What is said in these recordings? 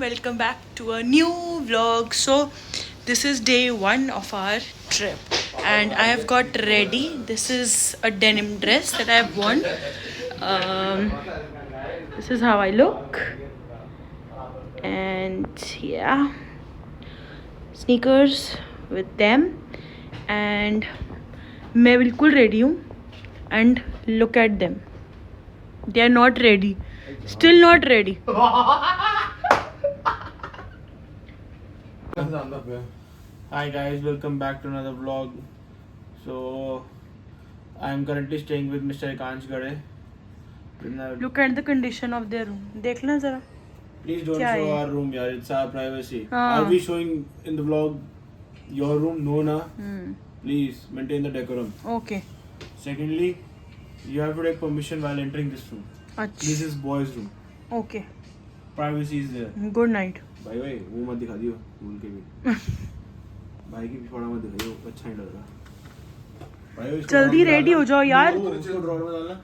welcome back to a new vlog. So this is day one of our trip and I have got ready. This is a denim dress that I have worn. This is how I look, and yeah, sneakers with them, and मैं बिल्कुल ready हूँ. And look at them, they are not ready, still not ready. Hi guys, welcome back to another vlog. So I am currently staying with Mr. Ekansh Gade. Look at the condition of their room. देख ना जरा. Please don't क्या show है? our room, yaar. It's our privacy. हाँ. Are we showing in the vlog your room? No, na. Hmm. Please maintain the decorum. Okay. Secondly, you have to take permission while entering this room. This अच्छा. is boys' room. Okay. Privacy is there. Good night. भाई भाई वो मत दिखा दियो भूल के भी. भाई की पिछवाड़ा मत दिखाइयो, अच्छा नहीं लग रहा. भाई इसको जल्दी drawer में ready डालना. हो जाओ यार. इसको ड्रॉर में डालना.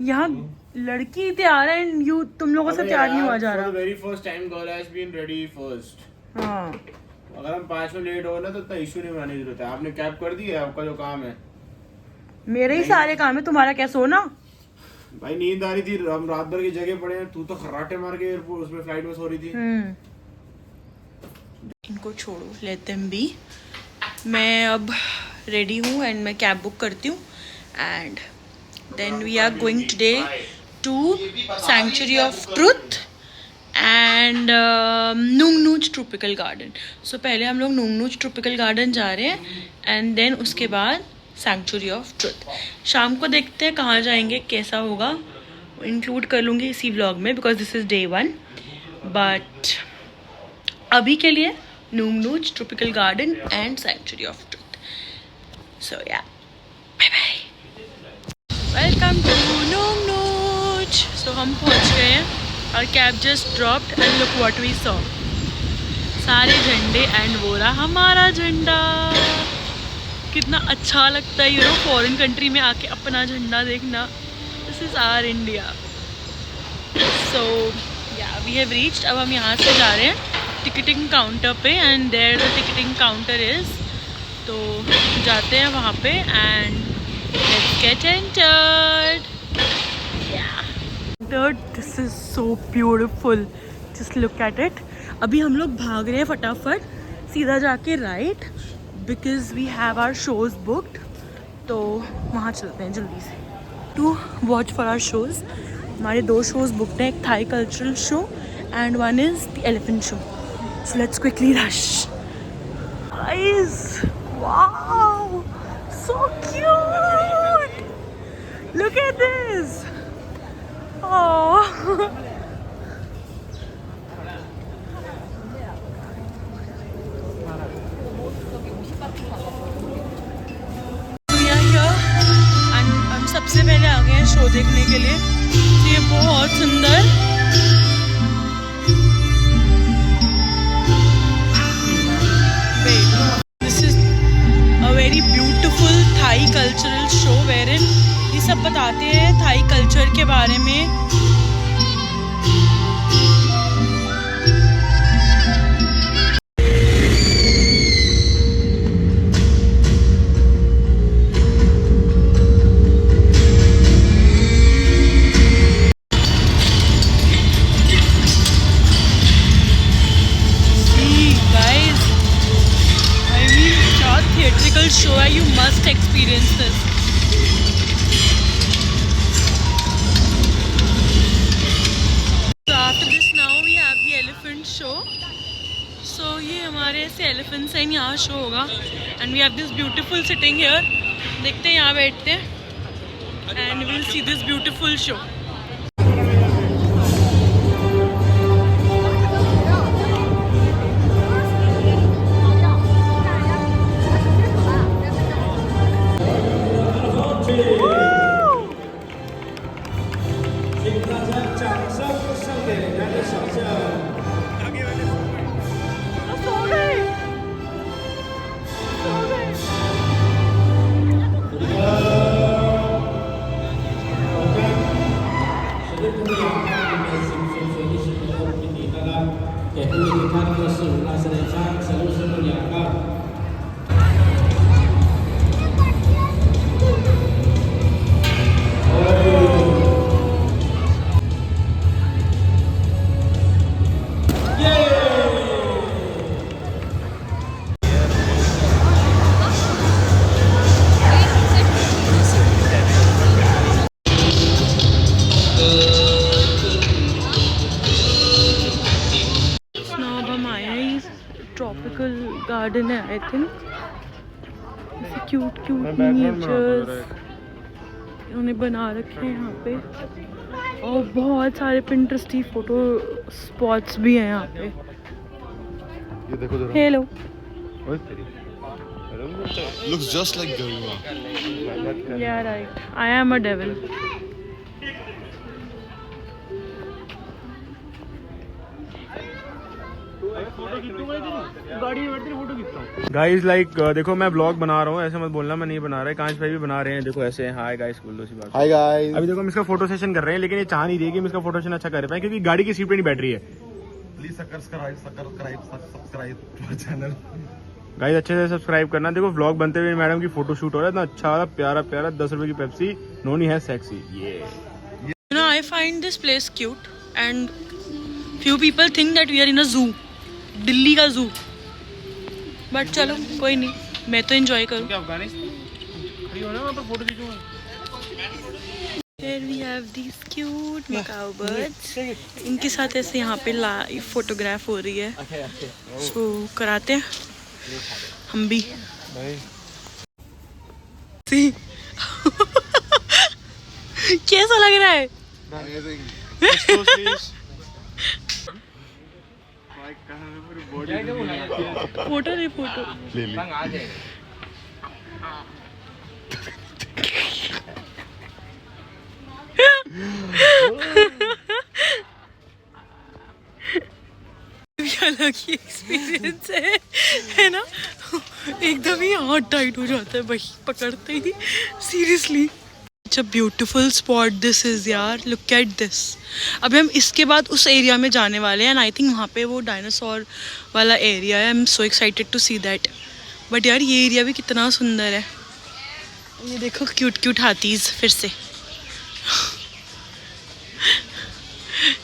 यहाँ लड़की तैयार है and you तुम लोगों से तैयार नहीं हुआ जा For रहा. the very first time, girl has been ready first. हाँ. अगर हम 5 में लेट हो ना तो इतना इशू नहीं बनाने की जरूरत है. आपने कैब कर दी है, आपका जो काम है. मेरे ही सारे काम है, तुम्हारा क्या सोना? भाई नींद आ रही थी, हम रात भर की जगह पड़े हैं. तू तो खर्राटे मार के एयरपोर्ट उसमें फ्लाइट में सो रही थी. इनको छोड़ो, let them be. मैं अब रेडी हूँ एंड मैं कैब बुक करती हूँ and then we are going today to sanctuary of truth and Nong Nooch tropical garden. So पहले हम लोग नुंगनूच ट्रॉपिकल गार्डन जा रहे हैं एंड देन उसके बाद सैंक्चुरी ऑफ ट्रुथ. शाम को देखते हैं कहाँ जाएंगे, कैसा होगा, इंक्लूड कर लूँगी इसी व्लॉग में because this is day one. But अभी के लिए Nong Nooch tropical garden and sanctuary of truth. So yeah, bye bye. Welcome to Nong Nooch. So हम पहुंच गए हैं और cab just dropped and look what we saw. सारे झंडे एंड वो रहा हमारा झंडा. कितना अच्छा लगता है यू नो फॉरेन कंट्री में आके अपना झंडा देखना. This is our India. So yeah we have reached. अब हम यहाँ से जा रहे हैं टिकटिंग काउंटर पे and there the ticketing counter is. तो जाते हैं वहाँ पे and let's get entered. This is so beautiful, just look at it. अभी हम लोग भाग रहे हैं फटाफट सीधा जाके right because we have our shows booked. तो वहाँ चलते हैं जल्दी से to watch for our shows. हमारे 2 शोज़ बुकड हैं, एक Thai cultural show and one is the elephant show. So let's quickly rush. Guys, wow, so cute. Look at this. Oh. We are here and हम सबसे पहले आ गए हैं show देखने के लिए. तो ये बहुत सुंदर. Very beautiful Thai cultural show वेरिन ये सब बताते हैं थाई कल्चर के बारे में. Theatrical show, you must experience this. So after this now we have the elephant show. So ये हमारे ऐसे elephants हैं, यहाँ show होगा and we have this beautiful sitting here. देखते हैं यहाँ बैठते हैं and we will see this beautiful show. Garden है I think. Cute cute miniatures उन्होंने बना रखे हैं यहाँ पे, और बहुत सारे पिंटरेस्टी फोटो स्पॉट्स भी हैं यहाँ पे। ये देखो जरा। Hello. Looks just like Garua. Yeah, right. I am a devil. Guys like देखो मैं ब्लॉग बना रहा हूँ, ऐसे मत बोलना मैं नहीं बना रहा है। कांच भाई भी बना रहे हैं, देखो ऐसे। हाय गाइस बोल दो सी बात। Hi guys. अभी देखो हम इसका फोटो सेशन कर रहे हैं, लेकिन ये चाह नहीं रही कि हम इसका फोटो सेशन अच्छा कर पाए, क्योंकि गाड़ी की सीट पे नहीं बैठ रही है। Please subscribe to our channel. Guys अच्छे से सब्सक्राइब करना। देखो व्लॉग बनते हुए मैडम की फोटो शूट हो रहा है, इतना अच्छा वाला प्यारा प्यारा 10 रुपए की पेप्सी, नोनी है सेक्सी। ये You know, I find this place cute and few people think that we are in a zoo, Delhi का zoo. But चलो कोई नहीं, मैं तो enjoy करूँ। Here we have these cute macaw birds. इनके साथ ऐसे यहाँ पे लाइव फोटोग्राफ हो रही है, so कराते हैं हम भी। कैसा लग रहा है? फोटो नहीं फोटो ले ली। अलग ही एक्सपीरियंस है ना। एकदम ही हाथ टाइट हो जाता है भाई पकड़ते ही, seriously. Such a beautiful spot this is यार, look at this। अभी हम इसके बाद उस एरिया में जाने वाले हैं, एंड आई थिंक वहाँ पे वो डायनासोर वाला एरिया है। I am so excited to see that. But यार ये एरिया भी कितना सुंदर है। ये देखो क्यूट क्यूट हाथीज फिर से।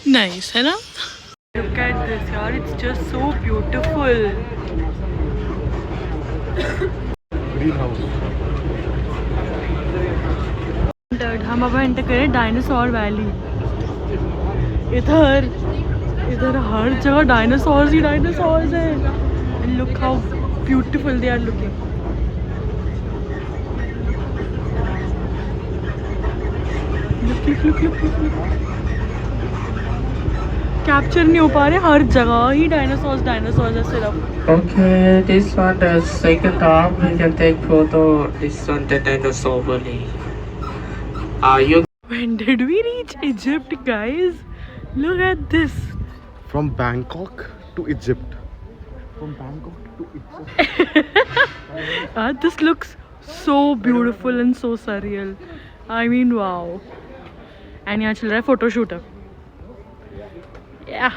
नाइस है ना। Look at this यार, it's just so beautiful। Green house. हम अब एंटर करें डायनासोर वैली। इधर इधर हर जगह डायनासोर्स ही डायनासोर्स हैं। Look how beautiful they are looking. Capture नहीं हो पा रहे, हर जगह ही डायनासोर्स डायनासोर्स है सिर्फ। Okay, this one the second arm we can take photo. This one the dinosaur valley. You When did we reach Egypt, guys? Look at this. From Bangkok to Egypt. From Bangkok to Egypt. This looks so beautiful and so surreal. I mean, wow. And यहाँ चल रहा है photoshoot. Yeah.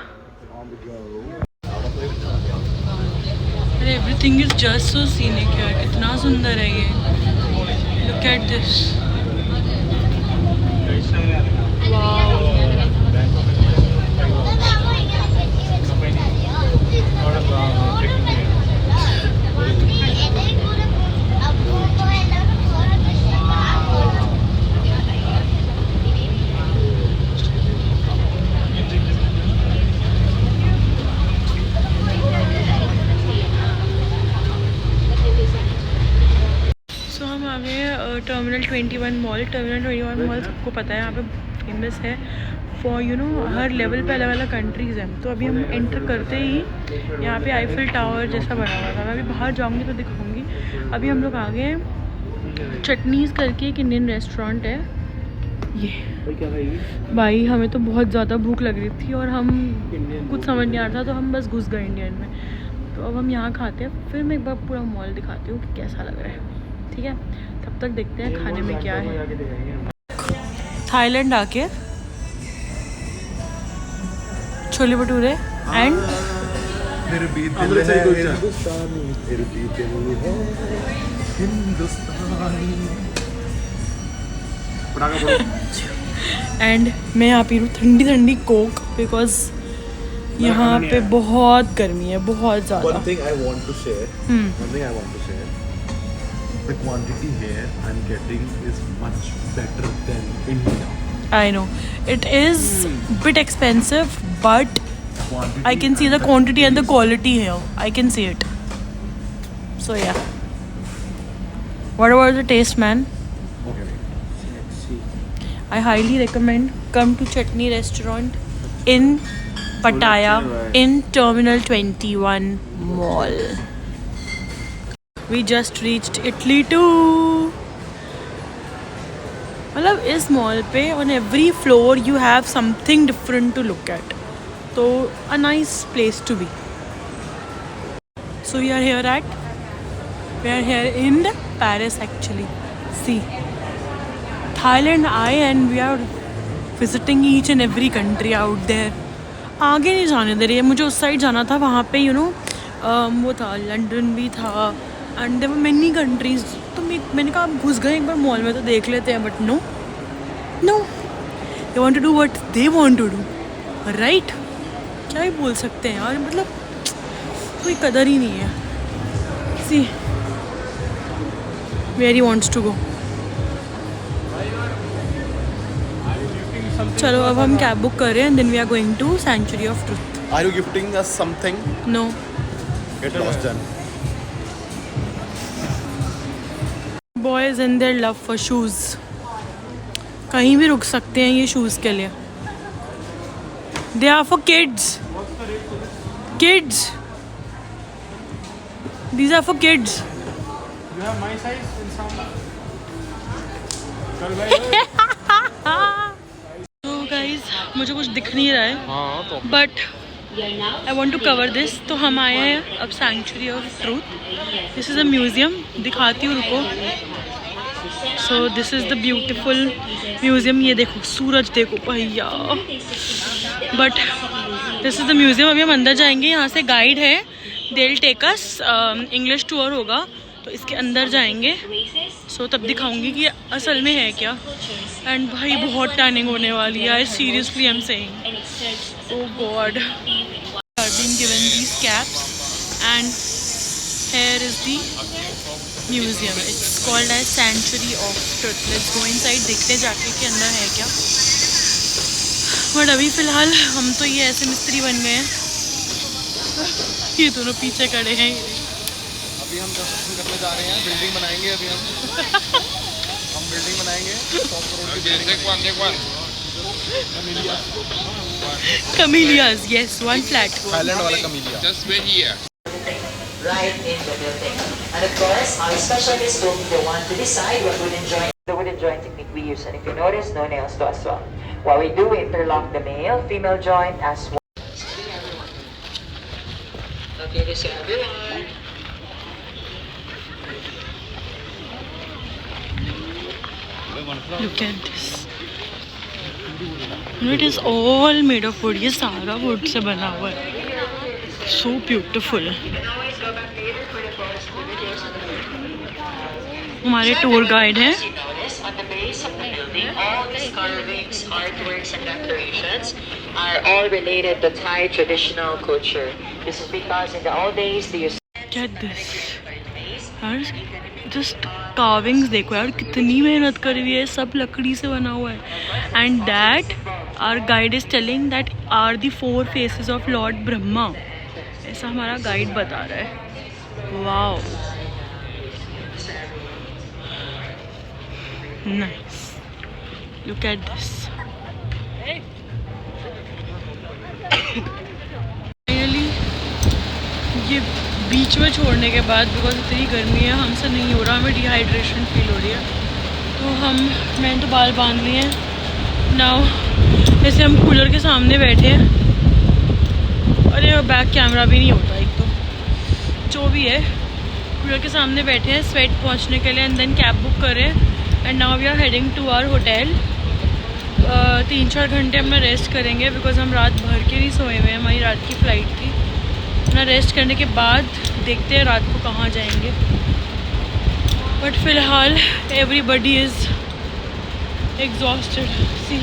Everything is just so scenic here. कितना सुंदर है ये। Look at this. Wow. हम आ गए टर्मिनल 21 मॉल। टर्मिनल 21 मॉल सबको पता है, यहाँ पे फेमस है for you know her level पे अलग अलग कंट्रीज़ हैं। तो अभी हम एंटर करते ही यहाँ पे आईफिल टावर जैसा बना हुआ था। मैं अभी बाहर जाऊँगी तो दिखाऊँगी। अभी हम लोग आ गए चटनीज़ करके एक इंडियन रेस्टोरेंट है ये। भाई हमें तो बहुत ज़्यादा भूख लग रही थी और हम कुछ समझ नहीं आ रहा था, तो हम बस घुस गए इंडियन में। तो अब हम यहाँ खाते हैं, फिर मैं एक बार पूरा मॉल दिखाती हूँ कि कैसा लग रहा है। ठीक है, तब तक देखते हैं खाने में क्या है। थाईलैंड आके छोले भटूरे एंड फिर भी दिल है हिंदुस्तानी, फिर भी दिल है हिंदुस्तानी। एंड मैं यहाँ पी रही हूँ ठंडी ठंडी कोक, बिकॉज यहाँ पे बहुत गर्मी है, बहुत ज़्यादा। One thing I want to share. The quantity here I'm getting is much better than India. I know it is bit expensive, but Quantity I can see the quantity and the quality here. I can see it. So yeah. What about the taste, man? I highly recommend come to Chutney Restaurant in Pattaya in Terminal 21 Mall. We just reached Italy too. मतलब इस mall पे on every floor you have something different to look at. So a nice place to be. So we are here in Paris actually. See, Thailand and we are visiting each and every country out there. आगे नहीं जाने दे रही है, मुझे उस side जाना था, वहाँ पे वो था, लंदन भी था and there were many countries. तो मैंने कहा आप घुस गए एक बार मॉल में तो देख लेते हैं, but no they want to do what they want to do, right. क्या ही बोल सकते हैं यार, मतलब कोई कदर ही नहीं है. See where he wants to go. चलो अब हम कैब बुक कर रहे हैं, then we are going to sanctuary of truth. Are you gifting us something? No. Get lost then. Boys in their love for shoes. कहीं भी रुक सकते हैं ये शूज़ के लिए. They are for kids. These are for kids. You have my size in samba. कल भाई. तो गाइज मुझे कुछ दिख नहीं रहा है, but I want to cover this. तो हम आए हैं अब Sanctuary of Truth. This is a museum, दिखाती हूँ रुको. So this is the beautiful museum. ये देखो सूरज देखो भैया. But this is the museum. अभी हम अंदर जाएंगे, यहाँ से गाइड है, they will take us. English tour होगा तो इसके अंदर जाएंगे. सो तब दिखाऊंगी कि असल में है क्या. एंड भाई बहुत टैनिंग होने वाली है, seriously I am saying. Oh god. Are being given these caps and here is the museum. It's called age century of truth. Let's go inside, देखते हैं जाके कि अंदर है क्या. बट अभी फ़िलहाल हम तो ये ऐसे मिस्त्री बन गए हैं. ये दोनों पीछे खड़े हैं. अभी हम कंस्ट्रक्शन करने जा रहे हैं, बिल्डिंग बनाएंगे. अभी हम बिल्डिंग बनाएंगे 100 करोड़ की building. Camellias, yes, one flat. Thailand वाला कमीलिया. Just wait here. right in the building. And of course, our specialists will be the one to decide what the wooden joint technique we use. And if you notice, no nails to as well. What we do, we interlock the male, female joint as well. Okay, this is everyone. Look at this. It is all made of wood. ये सारा wood से बना हुआ है. So beautiful. हमारे tour guide हैं. On the base of the building, all these carvings, artworks, and decorations are all related to Thai traditional culture. This is because in the old days they used Get this. यार just carvings देखो यार, कितनी मेहनत करी हुई है. सब लकड़ी से बना हुआ है. And that our guide is telling that are the 4 faces of lord Brahma. ऐसा हमारा गाइड बता रहा है. Wow, nice. Look at this. Finally ये बीच में छोड़ने के बाद, बिकॉज इतनी गर्मी है, हमसे नहीं हो रहा, हमें डिहाइड्रेशन फील हो रही है. तो मैंने तो बाल बांध लिए हैं. नाउ जैसे हम कूलर के सामने बैठे हैं. अरे बैक कैमरा भी नहीं होता एक तो, जो भी है. कूलर के सामने बैठे हैं स्वेट पहुंचने के लिए. एंड देन कैब बुक करें. And now we are heading to our hotel. 3-4 घंटे हम रेस्ट करेंगे, बिकॉज हम रात भर के नहीं सोए हुए हैं. हमारी रात की फ़्लाइट थी. अपना रेस्ट करने के बाद देखते हैं रात को कहाँ जाएंगे. बट फ़िलहाल everybody is exhausted. See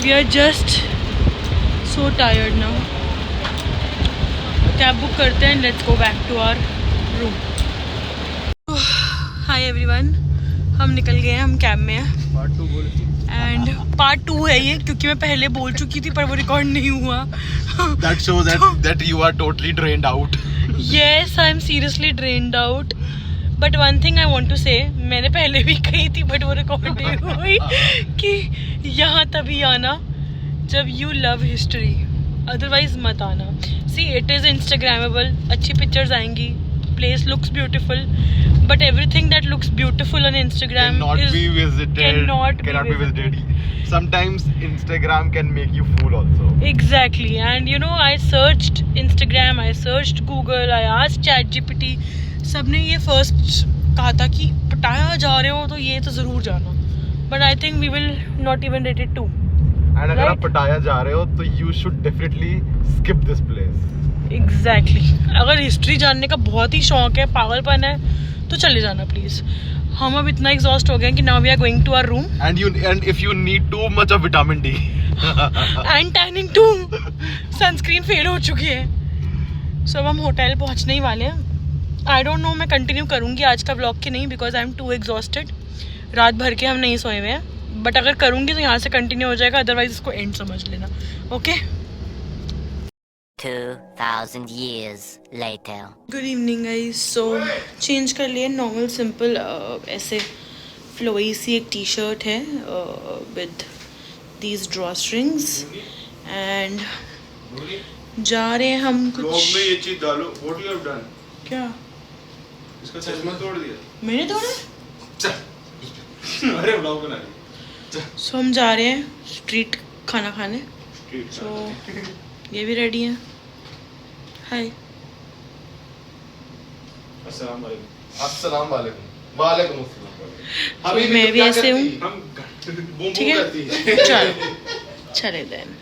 we are just so tired now. Cab book करते हैं. Let's go back to our room. Hi everyone, हम निकल गए हैं, हम कैब में हैं. एंड पार्ट 2 है ये, क्योंकि मैं पहले बोल चुकी थी पर वो रिकॉर्ड नहीं हुआ. That shows that you are totally drained out. Yes, I'm seriously drained out. But one thing I want to say, मैंने पहले भी कही थी but वो रिकॉर्ड नहीं हुई कि यहाँ तभी आना जब you love history, otherwise मत आना. See, it is Instagrammable, अच्छी pictures आएंगी, place looks beautiful, but everything that looks beautiful on Instagram cannot is be visited. cannot be visited. Sometimes Instagram can make you fool also. Exactly. And you know, I searched Instagram, I searched Google, I asked ChatGPT. सबने ये first कहा था कि पटाया जा रहे हो तो ये तो ज़रूर जाना. But I think we will not even rate it 2. And अगर Right? आप पटाया जा रहे हो तो you should definitely skip this place. Exactly. अगर हिस्ट्री जानने का बहुत ही शौक है, पागलपन है, तो चले जाना प्लीज़. हम अब इतना एग्जॉस्ट हो गए हैं कि now we are going to our room. And if you need too much of vitamin D. And tanning too. Sunscreen fail हो चुकी है. So अब हम होटल पहुंचने ही वाले हैं. आई डोंट नो मैं कंटिन्यू करूँगी आज का व्लॉग कि नहीं, because I am too exhausted. रात भर के हम नहीं सोए हुए हैं, बट अगर करूँगी तो यहाँ से कंटिन्यू हो जाएगा, अदरवाइज इसको एंड समझ लेना. Okay. 2000 years later. Good evening guys. So change कर लिए, नॉर्मल सिंपल ऐसे फ्लोई सी एक टी शर्ट है with these draw strings, and जा रहे हैं हम ब्लॉग कुछ. में ये चीज डालो. What you have done? क्या इसका चश्मा तोड़ दिया. मैंने तोड़ा? अरे ब्लॉग बना रही. सो हम जा रहे हैं स्ट्रीट खाना खाने. सो ये भी रेडी है. हाय. अस्सलाम वालेकुम. अस्सलाम वालेकुम. वालेकुम अस्सलाम. तो मैं भी ऐसे हूँ. हम बूम ठीक है, करती है. चलो चले देन.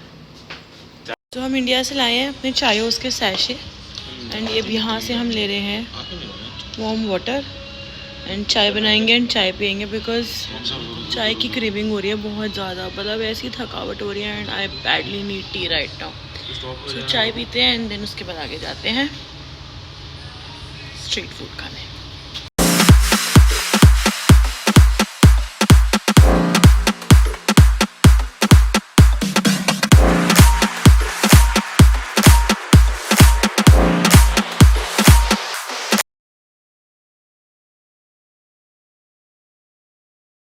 तो हम इंडिया से लाए हैं अपने चायोस के सैशे, एंड ये यहाँ से हम ले रहे हैं वार्म वाटर, एंड चाय बनाएंगे एंड चाय पियेंगे, बिकॉज चाय की क्रेविंग हो रही है बहुत ज़्यादा. मतलब ऐसी थकावट हो रही है, and I badly need tea right now. So चाय पीते हैं एंड देन उसके बाद आगे जाते हैं स्ट्रीट फूड खाने.